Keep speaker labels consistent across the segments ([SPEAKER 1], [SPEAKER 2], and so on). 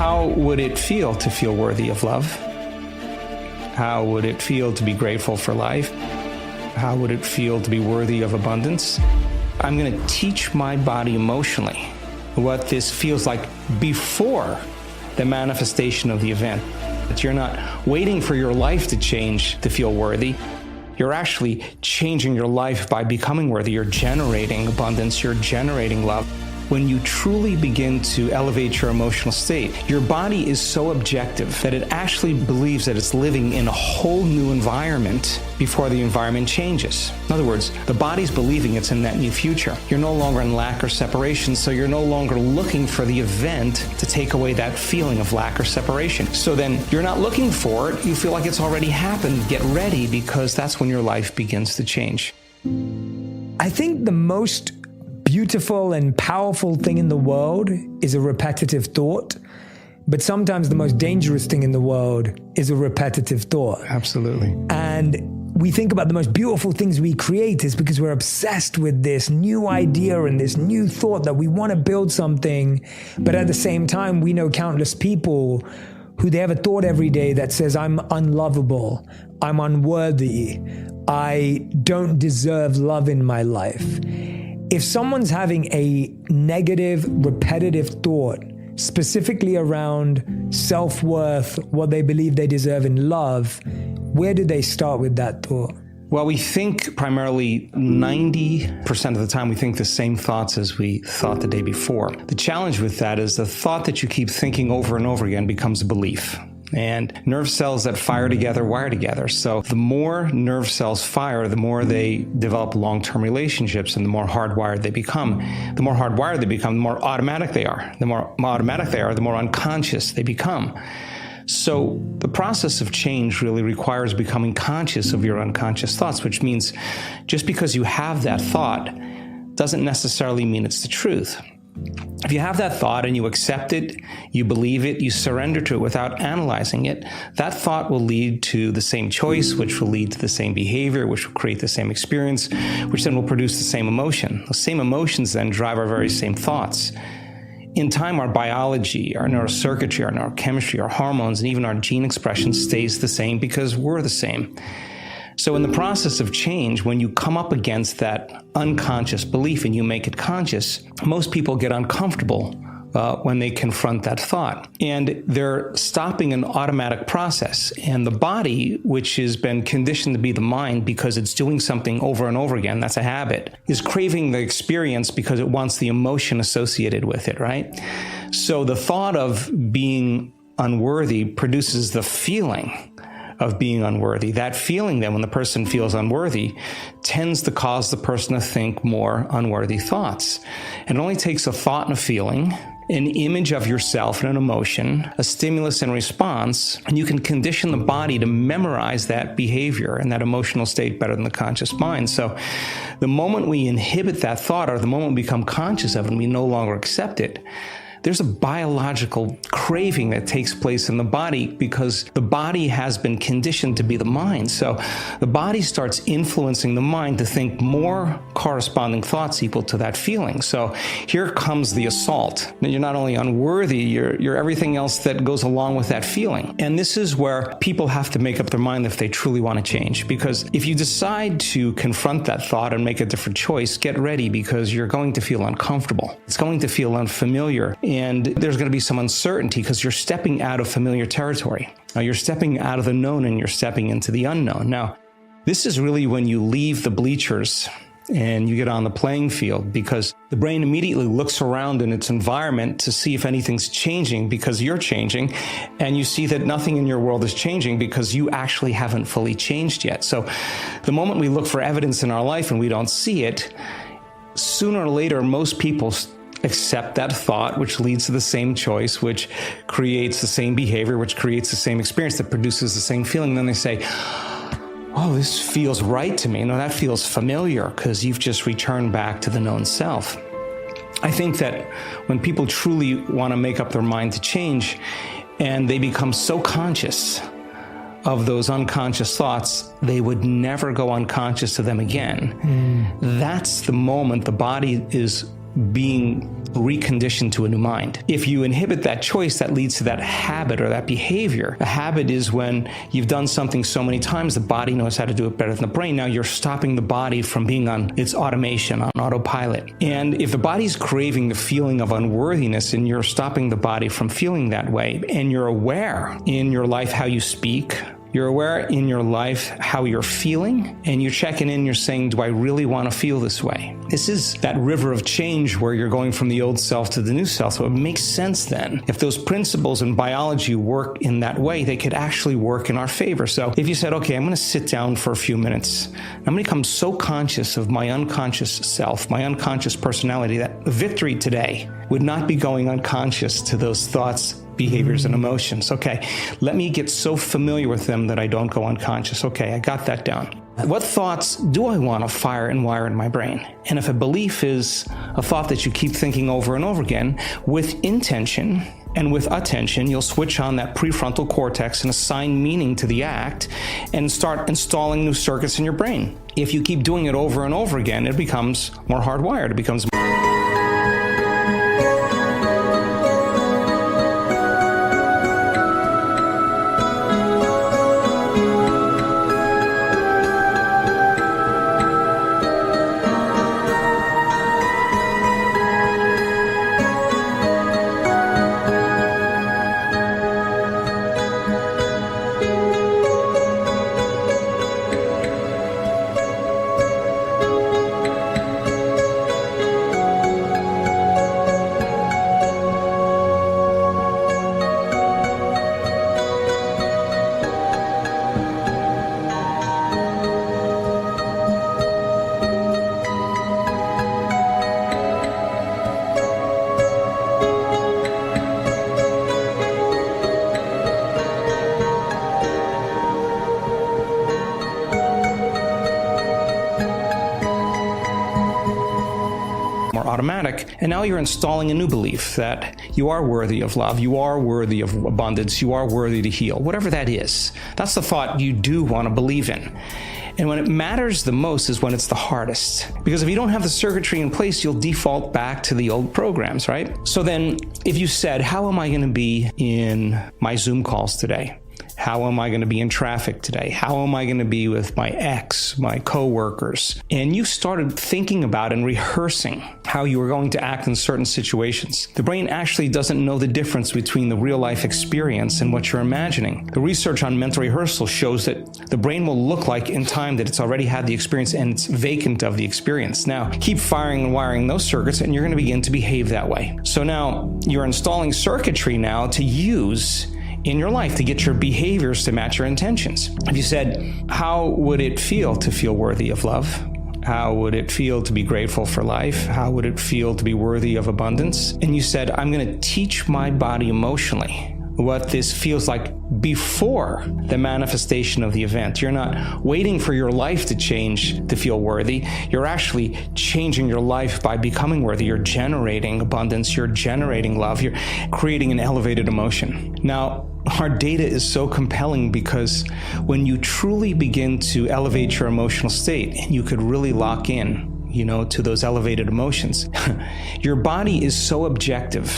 [SPEAKER 1] How would it feel to feel worthy of love? How would it feel to be grateful for life? How would it feel to be worthy of abundance? I'm going to teach my body emotionally what this feels like before the manifestation of the event. That you're not waiting for your life to change to feel worthy. You're actually changing your life by becoming worthy. You're generating abundance. You're generating love. When you truly begin to elevate your emotional state, your body is so objective that it actually believes that it's living in a whole new environment before the environment changes. In other words, the body's believing it's in that new future. You're no longer in lack or separation, so you're no longer looking for the event to take away that feeling of lack or separation. So then you're not looking for it. You feel like it's already happened. Get ready, because that's when your life begins to change.
[SPEAKER 2] I think the most beautiful and powerful thing in the world is a repetitive thought, but sometimes the most dangerous thing in the world is a repetitive thought.
[SPEAKER 1] Absolutely.
[SPEAKER 2] And we think about the most beautiful things we create is because we're obsessed with this new idea and this new thought that we want to build something, but at the same time, we know countless people who they have a thought every day that says, I'm unlovable, I'm unworthy, I don't deserve love in my life. If someone's having a negative, repetitive thought, specifically around self-worth, what they believe they deserve in love, where do they start with that thought?
[SPEAKER 1] Well, we think primarily 90% of the time we think the same thoughts as we thought the day before. The challenge with that is the thought that you keep thinking over and over again becomes a belief. And nerve cells that fire together wire together. So the more nerve cells fire, the more they develop long-term relationships and the more hardwired they become. The more hardwired they become, the more automatic they are. The more automatic they are, the more unconscious they become. So the process of change really requires becoming conscious of your unconscious thoughts, which means just because you have that thought doesn't necessarily mean it's the truth. If you have that thought and you accept it, you believe it, you surrender to it without analyzing it, that thought will lead to the same choice, which will lead to the same behavior, which will create the same experience, which then will produce the same emotion. The same emotions then drive our very same thoughts. In time, our biology, our neurocircuitry, our neurochemistry, our hormones, and even our gene expression stays the same because we're the same. So in the process of change, when you come up against that unconscious belief and you make it conscious, most people get uncomfortable when they confront that thought. And they're stopping an automatic process. And the body, which has been conditioned to be the mind because it's doing something over and over again, that's a habit, is craving the experience because it wants the emotion associated with it, right? So the thought of being unworthy produces the feeling of being unworthy. That feeling then, when the person feels unworthy, tends to cause the person to think more unworthy thoughts. And it only takes a thought and a feeling, an image of yourself and an emotion, a stimulus and response, and you can condition the body to memorize that behavior and that emotional state better than the conscious mind. So the moment we inhibit that thought, or the moment we become conscious of it and we no longer accept it, there's a biological craving that takes place in the body because the body has been conditioned to be the mind. So the body starts influencing the mind to think more corresponding thoughts equal to that feeling. So here comes the assault. Now, you're not only unworthy, you're everything else that goes along with that feeling. And this is where people have to make up their mind if they truly want to change. Because if you decide to confront that thought and make a different choice, get ready, because you're going to feel uncomfortable. It's going to feel unfamiliar. And there's going to be some uncertainty because you're stepping out of familiar territory. Now, you're stepping out of the known and you're stepping into the unknown. Now, this is really when you leave the bleachers and you get on the playing field, because the brain immediately looks around in its environment to see if anything's changing because you're changing, and you see that nothing in your world is changing because you actually haven't fully changed yet. So the moment we look for evidence in our life and we don't see it, sooner or later, most people accept that thought, which leads to the same choice, which creates the same behavior, which creates the same experience, that produces the same feeling. And then they say, oh, this feels right to me. No, that feels familiar, because you've just returned back to the known self. I think that when people truly want to make up their mind to change and they become so conscious of those unconscious thoughts, they would never go unconscious to them again. That's the moment the body is being reconditioned to a new mind. If you inhibit that choice, that leads to that habit or that behavior. A habit is when you've done something so many times, the body knows how to do it better than the brain. Now you're stopping the body from being on its automation, on autopilot. And if the body's craving the feeling of unworthiness and you're stopping the body from feeling that way, and you're aware in your life how you speak, you're aware in your life how you're feeling, and you're checking in, you're saying, do I really want to feel this way? This is that river of change where you're going from the old self to the new self. So it makes sense then. If those principles in biology work in that way, they could actually work in our favor. So if you said, okay, I'm going to sit down for a few minutes, I'm going to become so conscious of my unconscious self, my unconscious personality, that victory today would not be going unconscious to those thoughts, behaviors, and emotions. Okay, let me get so familiar with them that I don't go unconscious. Okay, I got that down. What thoughts do I want to fire and wire in my brain? And if a belief is a thought that you keep thinking over and over again, with intention and with attention, you'll switch on that prefrontal cortex and assign meaning to the act and start installing new circuits in your brain. If you keep doing it over and over again, it becomes more hardwired. It becomes automatic, and now you're installing a new belief that you are worthy of love, you are worthy of abundance, you are worthy to heal, whatever that is. That's the thought you do want to believe in. And when it matters the most is when it's the hardest. Because if you don't have the circuitry in place, you'll default back to the old programs, right? So then if you said, how am I going to be in my Zoom calls today? How am I going to be in traffic today? How am I going to be with my ex, my coworkers? And you started thinking about and rehearsing how you were going to act in certain situations. The brain actually doesn't know the difference between the real life experience and what you're imagining. The research on mental rehearsal shows that the brain will look like in time that it's already had the experience and it's vacant of the experience. Now, keep firing and wiring those circuits and you're going to begin to behave that way. So now you're installing circuitry now to use in your life to get your behaviors to match your intentions. If you said, how would it feel to feel worthy of love? How would it feel to be grateful for life? How would it feel to be worthy of abundance? And you said, I'm going to teach my body emotionally what this feels like before the manifestation of the event. You're not waiting for your life to change to feel worthy. You're actually changing your life by becoming worthy. You're generating abundance. You're generating love. You're creating an elevated emotion. Now, our data is so compelling because when you truly begin to elevate your emotional state and you could really lock in, to those elevated emotions, your body is so objective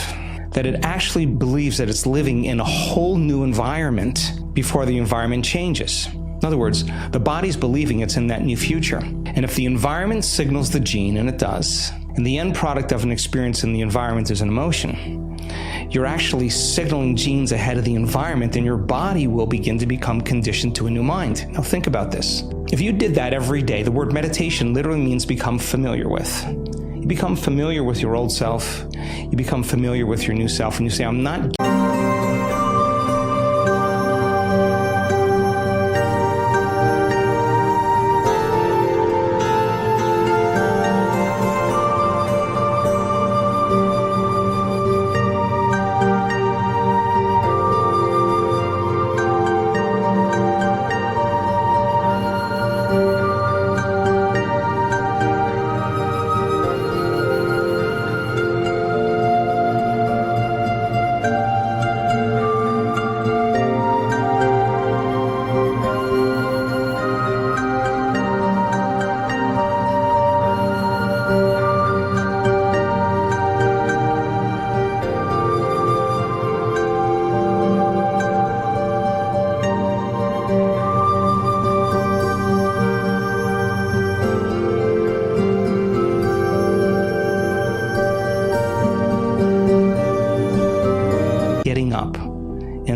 [SPEAKER 1] that it actually believes that it's living in a whole new environment before the environment changes. In other words, the body's believing it's in that new future. And if the environment signals the gene, and it does, and the end product of an experience in the environment is an emotion, you're actually signaling genes ahead of the environment, and your body will begin to become conditioned to a new mind. Now think about this. If you did that every day, the word meditation literally means become familiar with. You become familiar with your old self. You become familiar with your new self, and you say, I'm not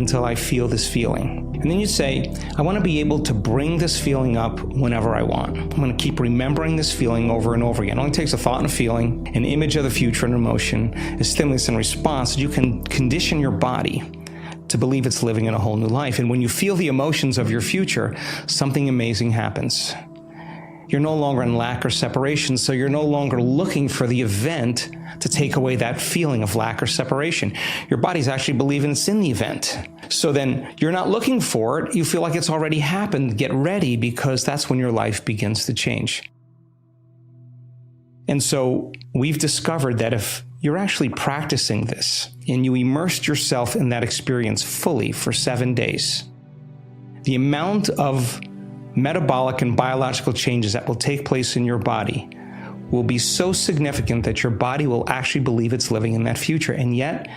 [SPEAKER 1] until I feel this feeling. And then you say, I want to be able to bring this feeling up whenever I want. I'm going to keep remembering this feeling over and over again. It only takes a thought and a feeling, an image of the future and emotion, a stimulus and response. You can condition your body to believe it's living in a whole new life. And when you feel the emotions of your future, something amazing happens. You're no longer in lack or separation, so you're no longer looking for the event to take away that feeling of lack or separation. Your body's actually believing it's in the event. So then you're not looking for it. You feel like it's already happened. Get ready, because that's when your life begins to change. And so we've discovered that if you're actually practicing this and you immersed yourself in that experience fully for 7 days, the amount of metabolic and biological changes that will take place in your body will be so significant that your body will actually believe it's living in that future. And yet,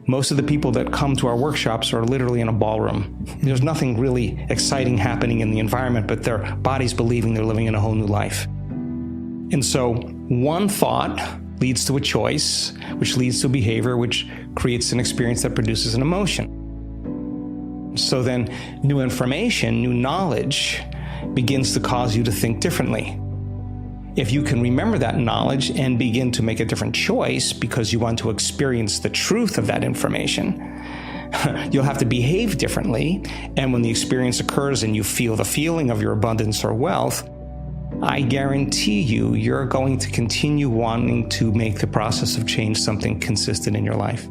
[SPEAKER 1] most of the people that come to our workshops are literally in a ballroom. There's nothing really exciting happening in the environment, but their body's believing they're living in a whole new life. And so one thought leads to a choice, which leads to a behavior, which creates an experience that produces an emotion. So then new information, new knowledge begins to cause you to think differently. If you can remember that knowledge and begin to make a different choice because you want to experience the truth of that information, you'll have to behave differently. And when the experience occurs and you feel the feeling of your abundance or wealth, I guarantee you're going to continue wanting to make the process of change something consistent in your life.